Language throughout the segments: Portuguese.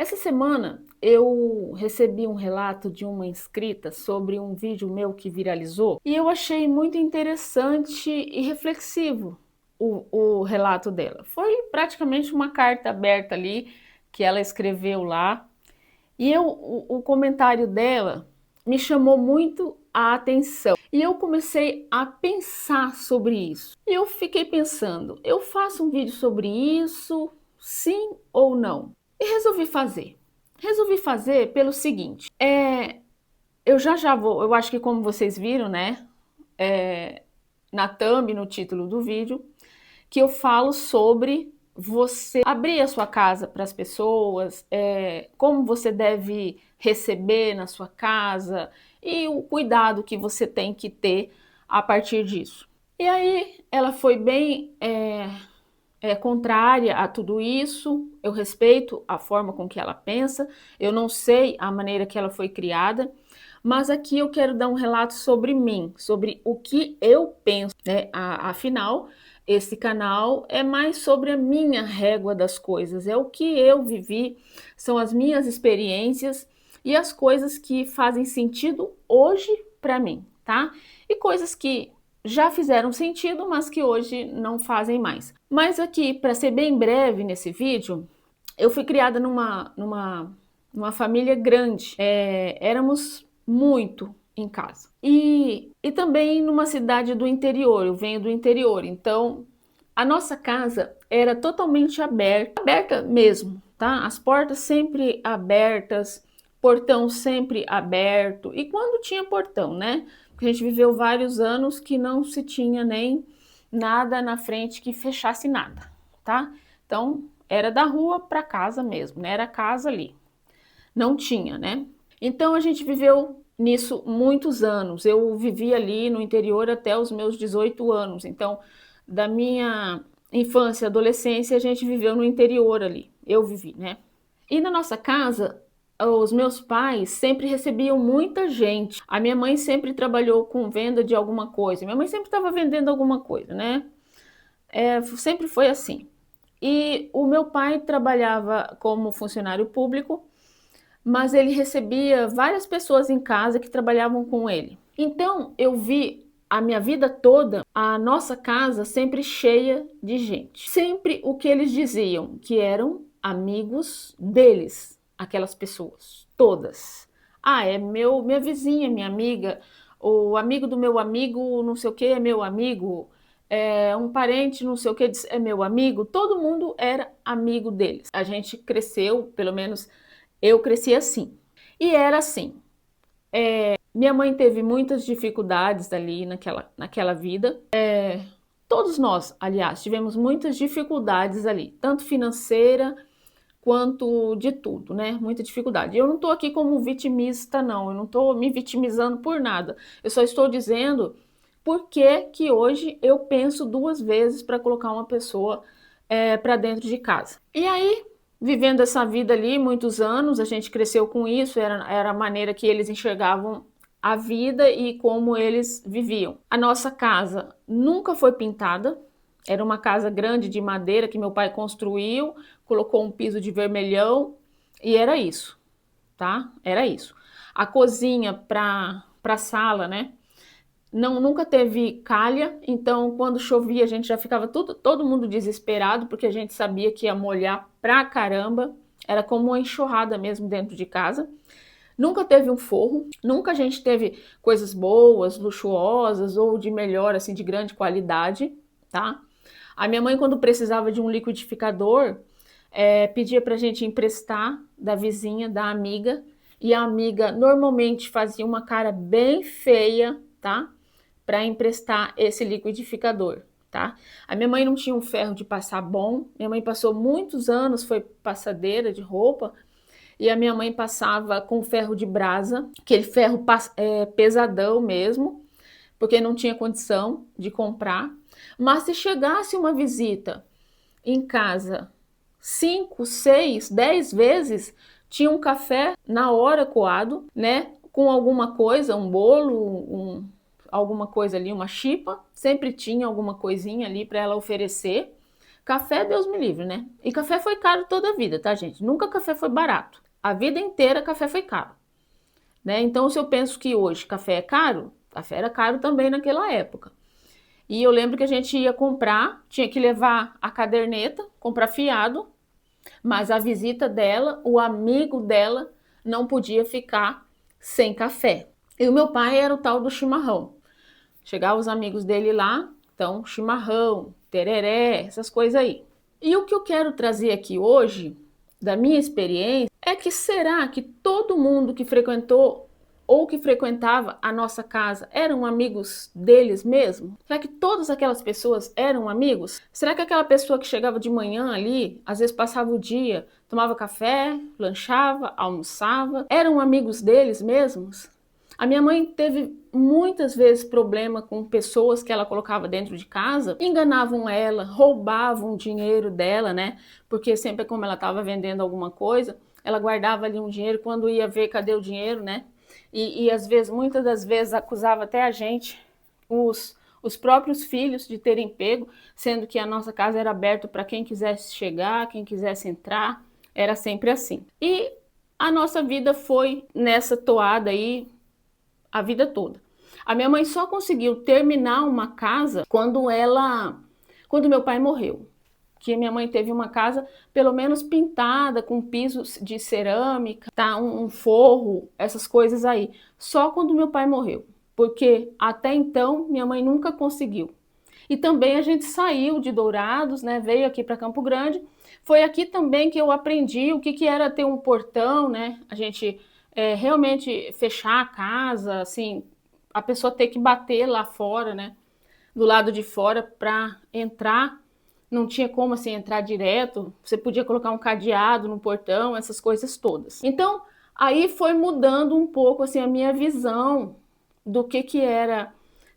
Essa semana eu recebi um relato de uma inscrita sobre um vídeo meu que viralizou e eu achei muito interessante e reflexivo o relato dela. Foi praticamente uma carta aberta ali que ela escreveu lá e o comentário dela me chamou muito a atenção. E eu comecei a pensar sobre isso. E eu fiquei pensando, eu faço um vídeo sobre isso, sim ou não? E resolvi fazer. Resolvi fazer pelo seguinte, eu já vou, eu acho que como vocês viram, né, na thumb, no título do vídeo, que eu falo sobre você abrir a sua casa para as pessoas, como você deve receber na sua casa e o cuidado que você tem que ter a partir disso. E aí ela foi bem contrária a tudo isso, eu respeito a forma com que ela pensa, eu não sei a maneira que ela foi criada, mas aqui eu quero dar um relato sobre mim, sobre o que eu penso, né? Afinal, esse canal é mais sobre a minha régua das coisas, é o que eu vivi, são as minhas experiências e as coisas que fazem sentido hoje para mim, tá? E coisas que já fizeram sentido, mas que hoje não fazem mais. Mas aqui, para ser bem breve nesse vídeo, eu fui criada numa família grande. Éramos muito em casa. E também numa cidade do interior, eu venho do interior, então a nossa casa era totalmente aberta, aberta mesmo, tá? As portas sempre abertas, portão sempre aberto. E quando tinha portão, né? Porque a gente viveu vários anos que não se tinha nem nada na frente que fechasse nada, tá? Então era da rua para casa mesmo, né? Era casa ali. Não tinha, né? Então a gente viveu nisso muitos anos. Eu vivi ali no interior até os meus 18 anos. Então, da minha infância e adolescência, a gente viveu no interior ali. Eu vivi, né? E na nossa casa, os meus pais sempre recebiam muita gente. A minha mãe sempre trabalhou com venda de alguma coisa. Minha mãe sempre estava vendendo alguma coisa, né? Sempre foi assim. E o meu pai trabalhava como funcionário público, mas ele recebia várias pessoas em casa que trabalhavam com ele. Então eu vi a minha vida toda a nossa casa sempre cheia de gente. Sempre o que eles diziam, que eram amigos deles, aquelas pessoas, todas. Ah, é minha vizinha, minha amiga, o amigo do meu amigo, não sei o que, é meu amigo, um parente, não sei o que, é meu amigo. Todo mundo era amigo deles. A gente cresceu, pelo menos eu cresci assim. E era assim. Minha mãe teve muitas dificuldades ali naquela vida. Todos nós, aliás, tivemos muitas dificuldades ali, tanto financeira quanto de tudo, né? Muita dificuldade. Eu não estou aqui como vitimista, não. Eu não estou me vitimizando por nada. Eu só estou dizendo por que hoje eu penso duas vezes para colocar uma pessoa para dentro de casa. E aí, vivendo essa vida ali, muitos anos, a gente cresceu com isso, era a maneira que eles enxergavam a vida e como eles viviam. A nossa casa nunca foi pintada, era uma casa grande de madeira que meu pai construiu, colocou um piso de vermelhão e era isso, tá? Era isso. A cozinha para sala, né? Não, nunca teve calha, então quando chovia a gente já ficava todo mundo desesperado, porque a gente sabia que ia molhar pra caramba, era como uma enxurrada mesmo dentro de casa. Nunca teve um forro, nunca a gente teve coisas boas, luxuosas ou de melhor, assim, de grande qualidade, tá? A minha mãe, quando precisava de um liquidificador, pedia pra gente emprestar da vizinha, da amiga, e a amiga normalmente fazia uma cara bem feia, tá? Para emprestar esse liquidificador, tá? A minha mãe não tinha um ferro de passar bom, minha mãe passou muitos anos, foi passadeira de roupa, e a minha mãe passava com ferro de brasa, aquele ferro pesadão mesmo, porque não tinha condição de comprar. Mas se chegasse uma visita em casa 5, 6, 10 vezes, tinha um café na hora coado, né? Com alguma coisa, um bolo, alguma coisa ali, uma chipa, sempre tinha alguma coisinha ali para ela oferecer, Café, Deus me livre, né? E café foi caro toda a vida, tá, gente? Nunca café foi barato. A vida inteira café foi caro, né? Então, se eu penso que hoje café é caro, café era caro também naquela época. E eu lembro que a gente ia comprar, tinha que levar a caderneta, comprar fiado, mas a visita dela, o amigo dela, não podia ficar sem café. E o meu pai era o tal do chimarrão. Chegavam os amigos dele lá, então chimarrão, tereré, essas coisas aí. E o que eu quero trazer aqui hoje, da minha experiência, é que será que todo mundo que frequentou ou que frequentava a nossa casa eram amigos deles mesmo? Será que todas aquelas pessoas eram amigos? Será que aquela pessoa que chegava de manhã ali, às vezes passava o dia, tomava café, lanchava, almoçava, eram amigos deles mesmos? A minha mãe teve muitas vezes problema com pessoas que ela colocava dentro de casa, enganavam ela, roubavam o dinheiro dela, né? Porque sempre como ela estava vendendo alguma coisa, ela guardava ali um dinheiro, quando ia ver cadê o dinheiro, né? E às vezes, muitas das vezes, acusava até a gente, os próprios filhos, de terem pego, sendo que a nossa casa era aberta para quem quisesse chegar, quem quisesse entrar, era sempre assim. E a nossa vida foi nessa toada aí a vida toda. A minha mãe só conseguiu terminar uma casa quando meu pai morreu. Que minha mãe teve uma casa pelo menos pintada com pisos de cerâmica, tá, um forro, essas coisas aí. Só quando meu pai morreu, porque até então minha mãe nunca conseguiu. E também a gente saiu de Dourados, né, veio aqui para Campo Grande. Foi aqui também que eu aprendi o que era ter um portão, né? A gente realmente fechar a casa, assim, a pessoa ter que bater lá fora, né? Do lado de fora para entrar. Não tinha como assim entrar direto. Você podia colocar um cadeado no portão, essas coisas todas. Então, aí foi mudando um pouco assim a minha visão do que era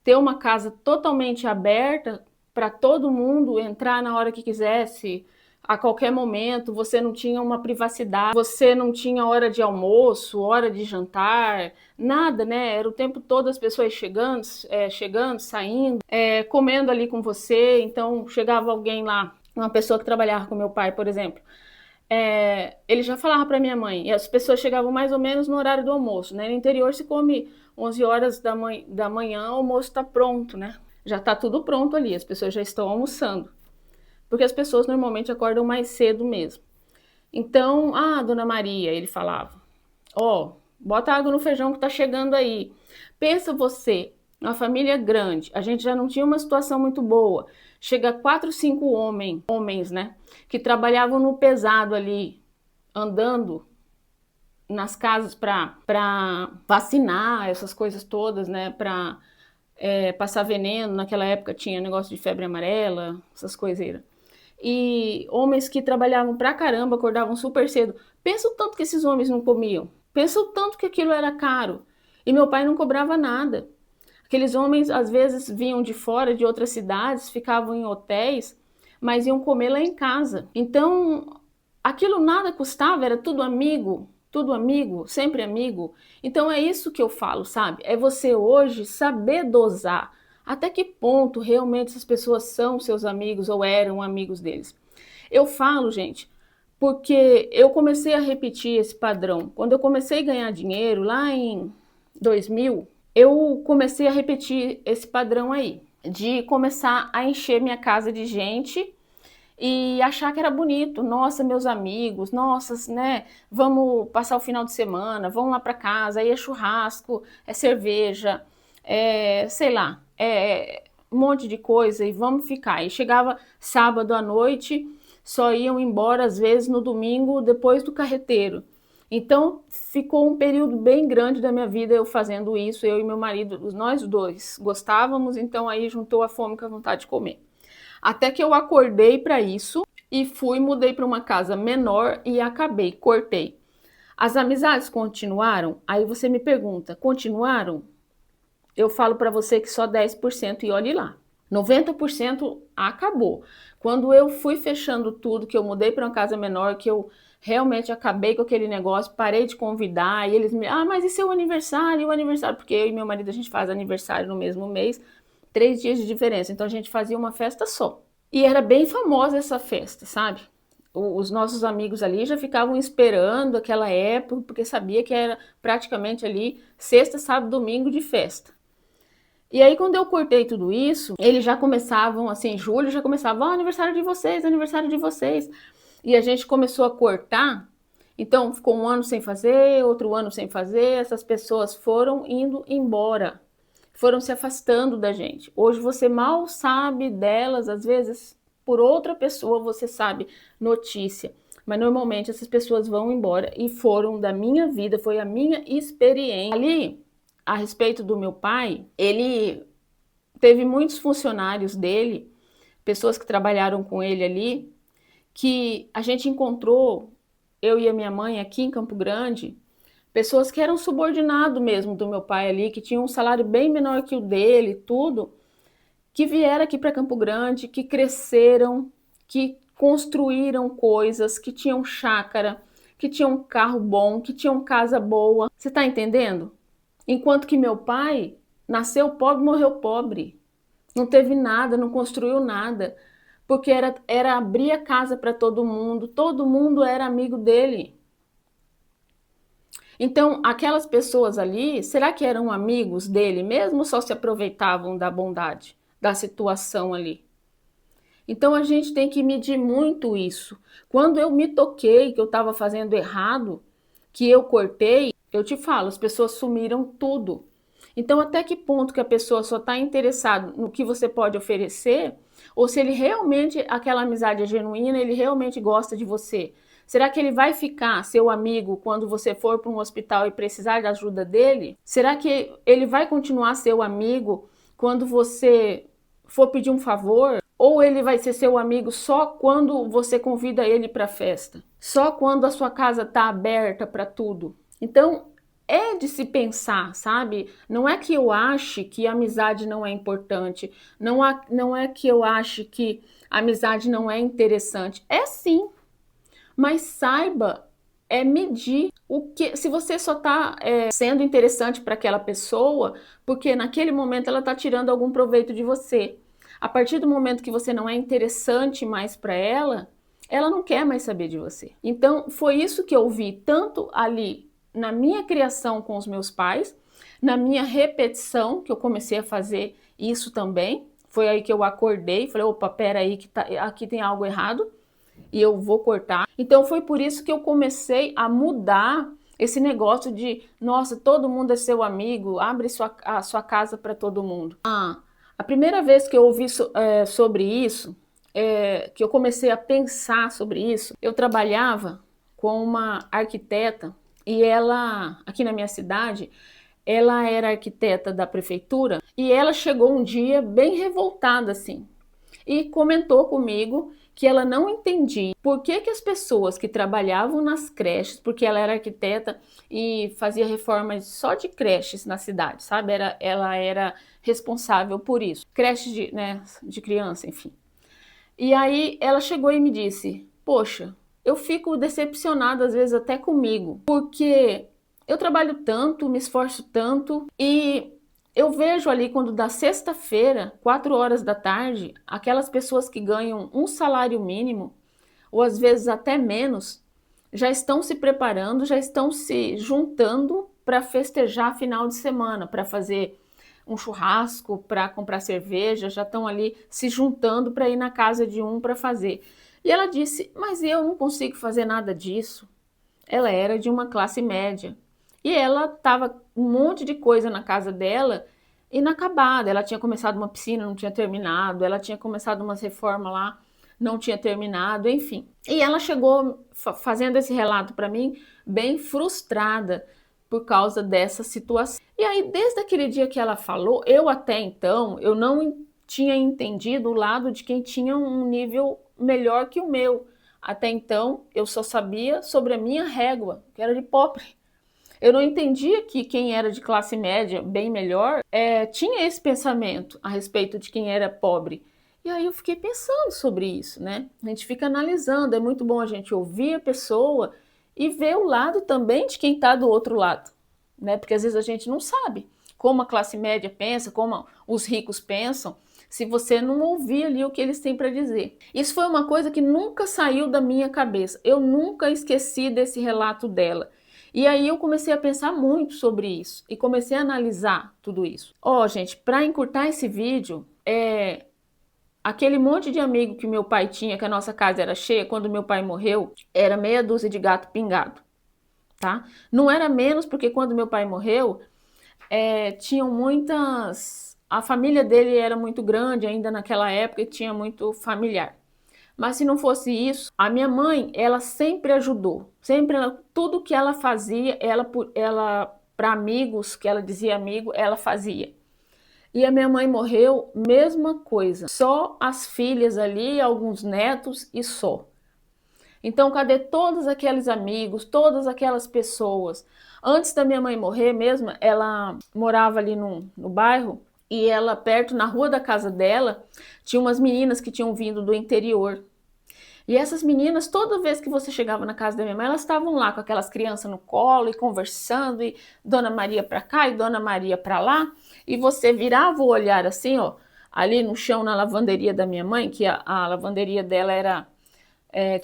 ter uma casa totalmente aberta para todo mundo entrar na hora que quisesse, a qualquer momento. Você não tinha uma privacidade, você não tinha hora de almoço, hora de jantar, nada, né? Era o tempo todo as pessoas chegando, saindo, comendo ali com você. Então chegava alguém lá, uma pessoa que trabalhava com meu pai, por exemplo, ele já falava para minha mãe, e as pessoas chegavam mais ou menos no horário do almoço, né? No interior se come 11 horas da manhã, o almoço está pronto, né? Já está tudo pronto ali, as pessoas já estão almoçando. Porque as pessoas normalmente acordam mais cedo mesmo. Então, Dona Maria, ele falava, bota água no feijão que tá chegando aí. Pensa você, uma família grande, a gente já não tinha uma situação muito boa. Chega 4, 5 homens, né, que trabalhavam no pesado ali, andando nas casas para vacinar, essas coisas todas, né, para passar veneno. Naquela época tinha negócio de febre amarela, essas coiseiras. E homens que trabalhavam pra caramba, acordavam super cedo. Pensa o tanto que esses homens não comiam. Pensa o tanto que aquilo era caro. E meu pai não cobrava nada. Aqueles homens às vezes vinham de fora, de outras cidades, ficavam em hotéis, mas iam comer lá em casa. Então, aquilo nada custava, era tudo amigo, sempre amigo. Então é isso que eu falo, sabe? É você hoje saber dosar até que ponto realmente essas pessoas são seus amigos ou eram amigos deles. Eu falo, gente, porque eu comecei a repetir esse padrão. Quando eu comecei a ganhar dinheiro, lá em 2000, eu comecei a repetir esse padrão aí, de começar a encher minha casa de gente e achar que era bonito. Nossa, meus amigos, nossa, né? Vamos passar o final de semana, vamos lá para casa, aí é churrasco, é cerveja, sei lá, um monte de coisa, e vamos ficar. E chegava sábado à noite, só iam embora às vezes no domingo depois do carreteiro. Então ficou um período bem grande da minha vida eu fazendo isso. Eu e meu marido, nós dois gostávamos, então aí juntou a fome com a vontade de comer. Até que eu acordei para isso e mudei para uma casa menor e cortei. As amizades continuaram? Aí você me pergunta, continuaram? Eu falo para você que só 10%, e olhe lá. 90% acabou. Quando eu fui fechando tudo, que eu mudei para uma casa menor, que eu realmente acabei com aquele negócio, parei de convidar, e eles me... mas e seu aniversário? O aniversário? Porque eu e meu marido, a gente faz aniversário no mesmo mês, 3 dias de diferença. Então a gente fazia uma festa só. E era bem famosa essa festa, sabe? Os nossos amigos ali já ficavam esperando aquela época, porque sabia que era praticamente ali sexta, sábado, domingo de festa. E aí, quando eu cortei tudo isso, eles já começavam, assim, em julho, já começavam, aniversário de vocês, aniversário de vocês. E a gente começou a cortar, então ficou um ano sem fazer, outro ano sem fazer, essas pessoas foram indo embora, foram se afastando da gente. Hoje você mal sabe delas, às vezes por outra pessoa você sabe notícia, mas normalmente essas pessoas vão embora e foram da minha vida, foi a minha experiência. Ali, a respeito do meu pai, ele teve muitos funcionários dele, pessoas que trabalharam com ele ali, que a gente encontrou, eu e a minha mãe aqui em Campo Grande, pessoas que eram subordinados mesmo do meu pai ali, que tinham um salário bem menor que o dele, tudo, que vieram aqui para Campo Grande, que cresceram, que construíram coisas, que tinham chácara, que tinham carro bom, que tinham casa boa. Você está entendendo? Enquanto que meu pai nasceu pobre, morreu pobre. Não teve nada, não construiu nada, porque era abrir a casa para todo mundo era amigo dele. Então, aquelas pessoas ali, será que eram amigos dele mesmo ou só se aproveitavam da bondade, da situação ali? Então, a gente tem que medir muito isso. Quando eu me toquei que eu estava fazendo errado, que eu cortei, eu te falo, as pessoas sumiram tudo. Então, até que ponto que a pessoa só está interessada no que você pode oferecer, ou se ele realmente, aquela amizade é genuína, ele realmente gosta de você. Será que ele vai ficar seu amigo quando você for para um hospital e precisar da ajuda dele? Será que ele vai continuar seu amigo quando você for pedir um favor? Ou ele vai ser seu amigo só quando você convida ele para a festa? Só quando a sua casa está aberta para tudo? Então, é de se pensar, sabe? Não é que eu ache que a amizade não é importante, não é que eu ache que a amizade não é interessante. É sim, mas saiba medir o que, se você só está sendo interessante para aquela pessoa, porque naquele momento ela está tirando algum proveito de você. A partir do momento que você não é interessante mais para ela não quer mais saber de você. Então, foi isso que eu vi tanto ali na minha criação com os meus pais, na minha repetição, que eu comecei a fazer isso também. Foi aí que eu acordei, falei, opa, peraí, que aqui tem algo errado e eu vou cortar. Então foi por isso que eu comecei a mudar esse negócio de, nossa, todo mundo é seu amigo, abre a sua casa para todo mundo. A primeira vez que eu ouvi sobre isso, que eu comecei a pensar sobre isso, eu trabalhava com uma arquiteta e ela, aqui na minha cidade, ela era arquiteta da prefeitura e ela chegou um dia bem revoltada assim e comentou comigo que ela não entendia por que as pessoas que trabalhavam nas creches, porque ela era arquiteta e fazia reformas só de creches na cidade, sabe? Ela era responsável por isso, creches de criança, enfim. E aí ela chegou e me disse, poxa, eu fico decepcionada às vezes até comigo, porque eu trabalho tanto, me esforço tanto e eu vejo ali quando dá sexta-feira, 4 horas da tarde, aquelas pessoas que ganham um salário mínimo, ou às vezes até menos, já estão se preparando, já estão se juntando para festejar final de semana, para fazer um churrasco, para comprar cerveja, já estão ali se juntando para ir na casa de um para fazer. E ela disse, mas eu não consigo fazer nada disso. Ela era de uma classe média. E ela estava um monte de coisa na casa dela inacabada. Ela tinha começado uma piscina, não tinha terminado. Ela tinha começado umas reformas lá, não tinha terminado, enfim. E ela chegou fazendo esse relato para mim bem frustrada por causa dessa situação. E aí, desde aquele dia que ela falou, eu até então, eu não tinha entendido o lado de quem tinha um nível melhor que o meu. Até então, eu só sabia sobre a minha régua, que era de pobre. Eu não entendia que quem era de classe média, bem melhor, tinha esse pensamento a respeito de quem era pobre. E aí eu fiquei pensando sobre isso, né? A gente fica analisando, é muito bom a gente ouvir a pessoa e ver o lado também de quem está do outro lado, né? Porque às vezes a gente não sabe como a classe média pensa, como os ricos pensam. se você não ouvir ali o que eles têm para dizer. Isso foi uma coisa que nunca saiu da minha cabeça. Eu nunca esqueci desse relato dela. E aí eu comecei a pensar muito sobre isso e comecei a analisar tudo isso. Ó, gente, para encurtar esse vídeo, aquele monte de amigo que meu pai tinha, que a nossa casa era cheia, quando meu pai morreu, era meia dúzia de gato pingado, tá? Não era menos porque quando meu pai morreu, tinham muitas... A família dele era muito grande ainda naquela época e tinha muito familiar. Mas se não fosse isso, a minha mãe, ela sempre ajudou. Sempre, tudo que ela fazia, ela para amigos, que ela dizia amigo, ela fazia. E a minha mãe morreu, mesma coisa. Só as filhas ali, alguns netos e só. Então, cadê todos aqueles amigos, todas aquelas pessoas? Antes da minha mãe morrer mesmo, ela morava ali no bairro, e ela, perto, na rua da casa dela, tinha umas meninas que tinham vindo do interior. E essas meninas, toda vez que você chegava na casa da minha mãe, elas estavam lá com aquelas crianças no colo e conversando, e Dona Maria para cá e Dona Maria para lá, e você virava o olhar assim, ó, ali no chão, na lavanderia da minha mãe, que a lavanderia dela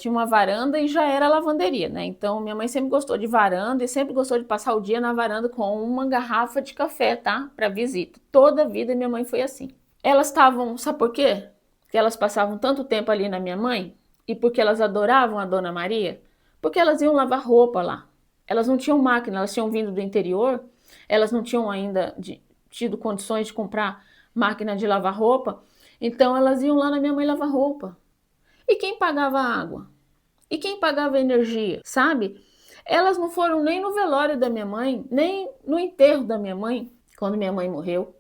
tinha uma varanda e já era lavanderia, né? Então minha mãe sempre gostou de varanda e sempre gostou de passar o dia na varanda com uma garrafa de café, tá? Para visita. Toda a vida minha mãe foi assim. Elas estavam, sabe por quê? Que elas passavam tanto tempo ali na minha mãe e porque elas adoravam a Dona Maria, porque elas iam lavar roupa lá. Elas não tinham máquina, elas tinham vindo do interior, elas não tinham ainda tido condições de comprar máquina de lavar roupa, então elas iam lá na minha mãe lavar roupa. E quem pagava a água? E quem pagava a energia, sabe? Elas não foram nem no velório da minha mãe, nem no enterro da minha mãe, quando minha mãe morreu.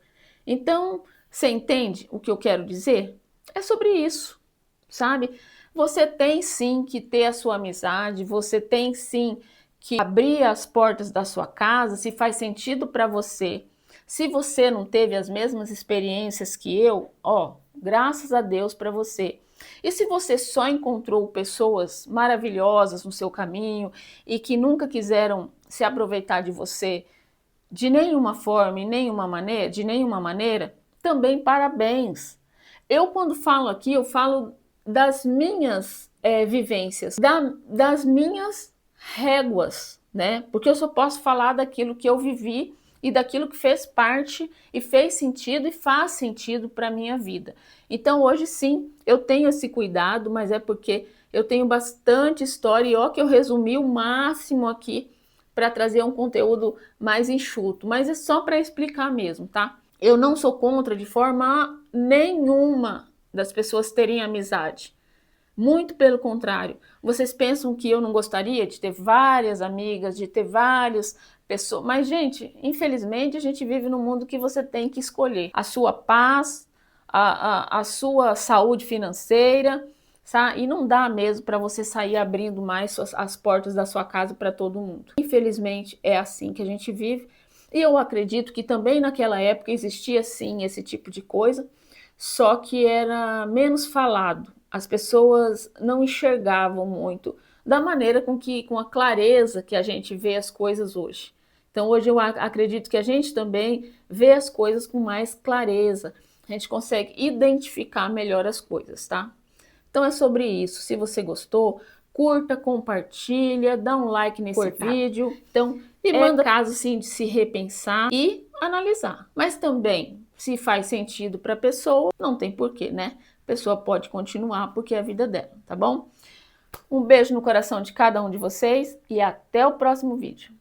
Então, você entende o que eu quero dizer? É sobre isso, sabe? Você tem sim que ter a sua amizade, você tem sim que abrir as portas da sua casa, se faz sentido para você. Se você não teve as mesmas experiências que eu, ó, graças a Deus para você. E se você só encontrou pessoas maravilhosas no seu caminho e que nunca quiseram se aproveitar de você de nenhuma forma e de nenhuma maneira, também parabéns. Eu, quando falo aqui, eu falo das minhas vivências, das minhas réguas, né? Porque eu só posso falar daquilo que eu vivi e daquilo que fez parte e fez sentido e faz sentido para a minha vida. Então hoje sim, eu tenho esse cuidado, mas é porque eu tenho bastante história e ó que eu resumi o máximo aqui para trazer um conteúdo mais enxuto, mas é só para explicar mesmo, tá? Eu não sou contra de forma nenhuma das pessoas terem amizade. Muito pelo contrário. Vocês pensam que eu não gostaria de ter várias amigas, de ter várias pessoas, mas gente, infelizmente a gente vive num mundo que você tem que escolher a sua paz, a sua saúde financeira, sabe? E não dá mesmo para você sair abrindo mais as portas da sua casa para todo mundo. Infelizmente é assim que a gente vive. E eu acredito que também naquela época existia sim esse tipo de coisa, só que era menos falado. As pessoas não enxergavam muito da maneira com a clareza que a gente vê as coisas hoje. Então hoje eu acredito que a gente também vê as coisas com mais clareza. A gente consegue identificar melhor as coisas, tá? Então é sobre isso. Se você gostou, curta, compartilha, dá um like nesse vídeo. Então, e manda caso sim de se repensar e analisar. Mas também, se faz sentido para a pessoa, não tem porquê, né? A pessoa pode continuar porque é a vida dela, tá bom? Um beijo no coração de cada um de vocês e até o próximo vídeo.